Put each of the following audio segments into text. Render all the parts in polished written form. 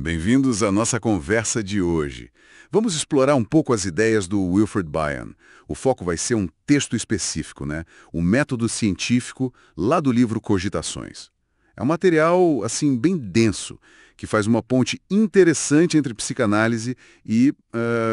Bem-vindos à nossa conversa de hoje. Vamos explorar um pouco as ideias do Wilfred Bion. O foco vai ser um texto específico, né? O método científico lá do livro Cogitações. É um material, assim, bem denso, que faz uma ponte interessante entre psicanálise e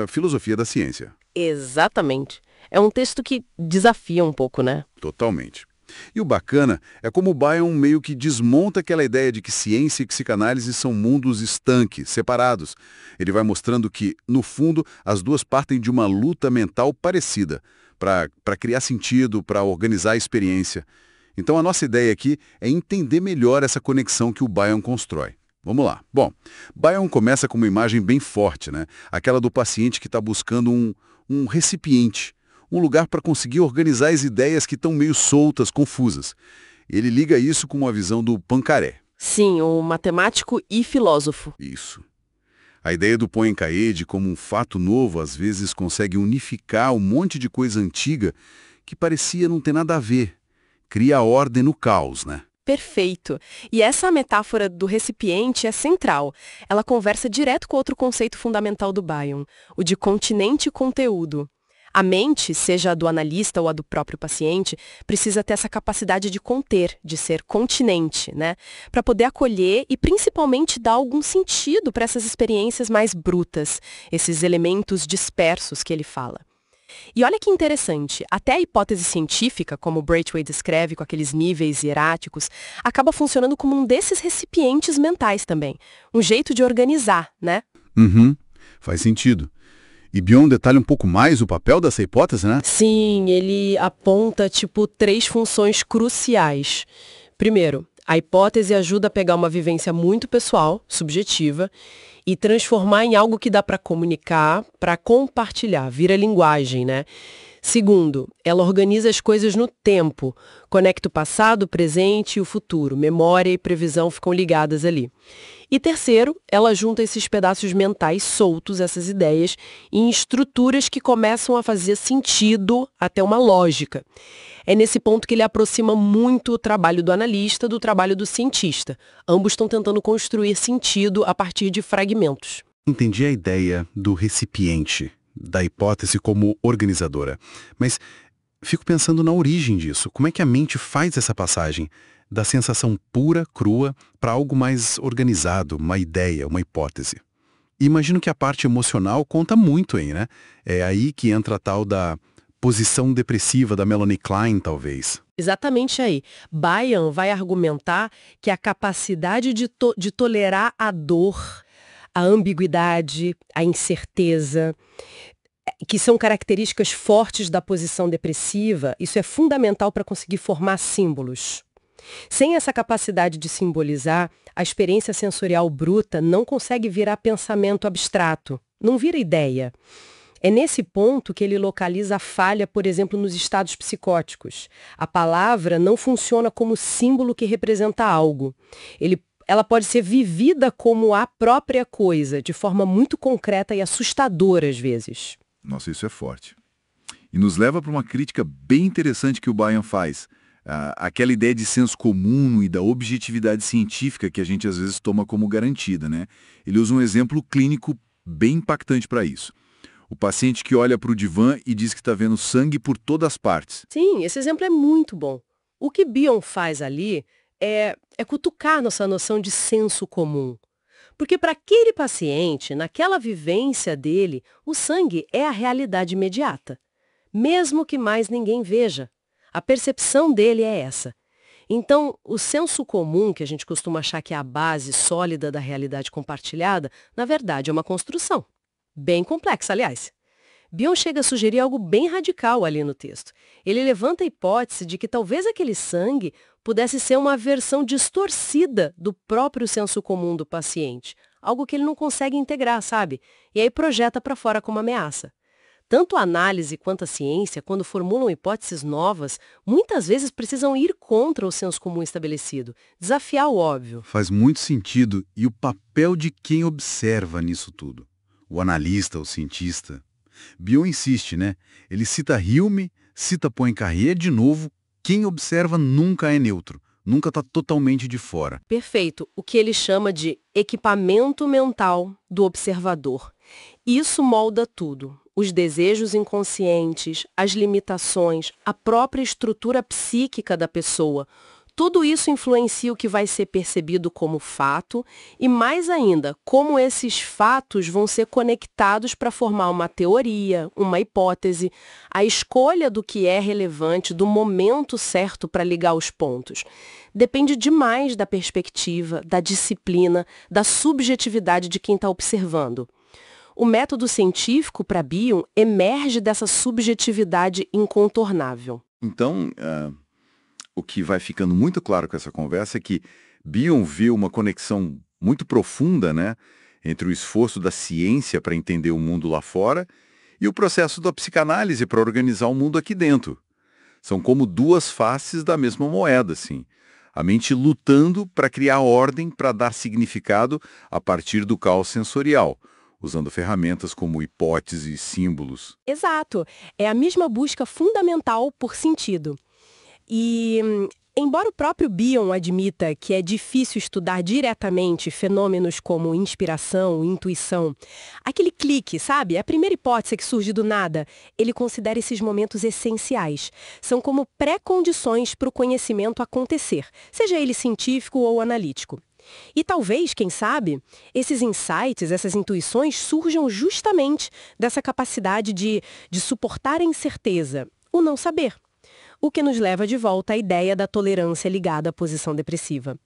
filosofia da ciência. Exatamente. É um texto que desafia um pouco, né? Totalmente. E o bacana é como o Bion meio que desmonta aquela ideia de que ciência e psicanálise são mundos estanques, separados. Ele vai mostrando que, no fundo, as duas partem de uma luta mental parecida, para criar sentido, para organizar a experiência. Então a nossa ideia aqui é entender melhor essa conexão que o Bion constrói. Vamos lá. Bom, Bion começa com uma imagem bem forte, né? Aquela do paciente que está buscando um recipiente, um lugar para conseguir organizar as ideias que estão meio soltas, confusas. Ele liga isso com uma visão do Poincaré. Sim, o matemático e filósofo. Isso. A ideia do Poincaré de como um fato novo às vezes consegue unificar um monte de coisa antiga que parecia não ter nada a ver. Cria ordem no caos, né? Perfeito. E essa metáfora do recipiente é central. Ela conversa direto com outro conceito fundamental do Bion, o de continente e conteúdo. A mente, seja a do analista ou a do próprio paciente, precisa ter essa capacidade de conter, de ser continente, né? Para poder acolher e principalmente dar algum sentido para essas experiências mais brutas, esses elementos dispersos que ele fala. E olha que interessante, até a hipótese científica, como Braithwaite descreve com aqueles níveis hieráticos, acaba funcionando como um desses recipientes mentais também. Um jeito de organizar, né? Uhum, faz sentido. E Bion detalha um pouco mais o papel dessa hipótese, né? Sim, ele aponta, três funções cruciais. Primeiro, a hipótese ajuda a pegar uma vivência muito pessoal, subjetiva, e transformar em algo que dá para comunicar, para compartilhar, vira linguagem, né? Segundo, ela organiza as coisas no tempo, conecta o passado, o presente e o futuro, memória e previsão ficam ligadas ali. E terceiro, ela junta esses pedaços mentais soltos, essas ideias, em estruturas que começam a fazer sentido até uma lógica. É nesse ponto que ele aproxima muito o trabalho do analista do trabalho do cientista. Ambos estão tentando construir sentido a partir de fragmentos. Entendi a ideia do recipiente, da hipótese como organizadora. Mas fico pensando na origem disso. Como é que a mente faz essa passagem da sensação pura, crua, para algo mais organizado, uma ideia, uma hipótese? E imagino que a parte emocional conta muito aí, né? É aí que entra a tal da posição depressiva da Melanie Klein, talvez. Exatamente aí. Bion vai argumentar que a capacidade de tolerar a dor, a ambiguidade, a incerteza, que são características fortes da posição depressiva, isso é fundamental para conseguir formar símbolos. Sem essa capacidade de simbolizar, a experiência sensorial bruta não consegue virar pensamento abstrato, não vira ideia. É nesse ponto que ele localiza a falha, por exemplo, nos estados psicóticos. A palavra não funciona como símbolo que representa algo. Ela pode ser vivida como a própria coisa, de forma muito concreta e assustadora às vezes. Nossa, isso é forte. E nos leva para uma crítica bem interessante que o Bion faz. Aquela ideia de senso comum e da objetividade científica que a gente às vezes toma como garantida, né? Ele usa um exemplo clínico bem impactante para isso. O paciente que olha para o divã e diz que está vendo sangue por todas as partes. Sim, esse exemplo é muito bom. O que Bion faz ali é cutucar nossa noção de senso comum. Porque para aquele paciente, naquela vivência dele, o sangue é a realidade imediata. Mesmo que mais ninguém veja. A percepção dele é essa. Então, o senso comum, que a gente costuma achar que é a base sólida da realidade compartilhada, na verdade é uma construção. Bem complexa, aliás. Bion chega a sugerir algo bem radical ali no texto. Ele levanta a hipótese de que talvez aquele sangue pudesse ser uma versão distorcida do próprio senso comum do paciente. Algo que ele não consegue integrar, sabe? E aí projeta para fora como ameaça. Tanto a análise quanto a ciência, quando formulam hipóteses novas, muitas vezes precisam ir contra o senso comum estabelecido, desafiar o óbvio. Faz muito sentido. E o papel de quem observa nisso tudo? O analista, o cientista. Bion insiste, né? Ele cita Hume, cita Poincaré de novo. Quem observa nunca é neutro, nunca está totalmente de fora. Perfeito. O que ele chama de equipamento mental do observador. Isso molda tudo. Os desejos inconscientes, as limitações, a própria estrutura psíquica da pessoa. Tudo isso influencia o que vai ser percebido como fato e, mais ainda, como esses fatos vão ser conectados para formar uma teoria, uma hipótese, a escolha do que é relevante, do momento certo para ligar os pontos. Depende demais da perspectiva, da disciplina, da subjetividade de quem está observando. O método científico, para Bion, emerge dessa subjetividade incontornável. Então, o que vai ficando muito claro com essa conversa é que Bion viu uma conexão muito profunda, né, entre o esforço da ciência para entender o mundo lá fora e o processo da psicanálise para organizar o mundo aqui dentro. São como duas faces da mesma moeda, assim. A mente lutando para criar ordem, para dar significado a partir do caos sensorial, usando ferramentas como hipótese e símbolos. Exato. É a mesma busca fundamental por sentido. E, embora o próprio Bion admita que é difícil estudar diretamente fenômenos como inspiração, intuição, aquele clique, sabe? A primeira hipótese que surge do nada, ele considera esses momentos essenciais. São como pré-condições para o conhecimento acontecer, seja ele científico ou analítico. E talvez, quem sabe, esses insights, essas intuições surjam justamente dessa capacidade de suportar a incerteza, o não saber. O que nos leva de volta à ideia da tolerância ligada à posição depressiva.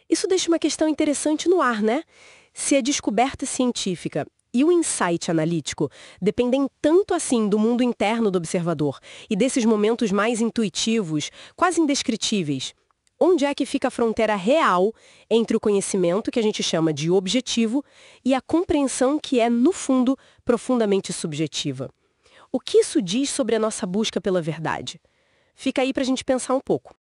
Isso deixa uma questão interessante no ar, né? Se a descoberta científica e o insight analítico dependem tanto assim do mundo interno do observador e desses momentos mais intuitivos, quase indescritíveis, onde é que fica a fronteira real entre o conhecimento, que a gente chama de objetivo, e a compreensão que é, no fundo, profundamente subjetiva? O que isso diz sobre a nossa busca pela verdade? Fica aí para a gente pensar um pouco.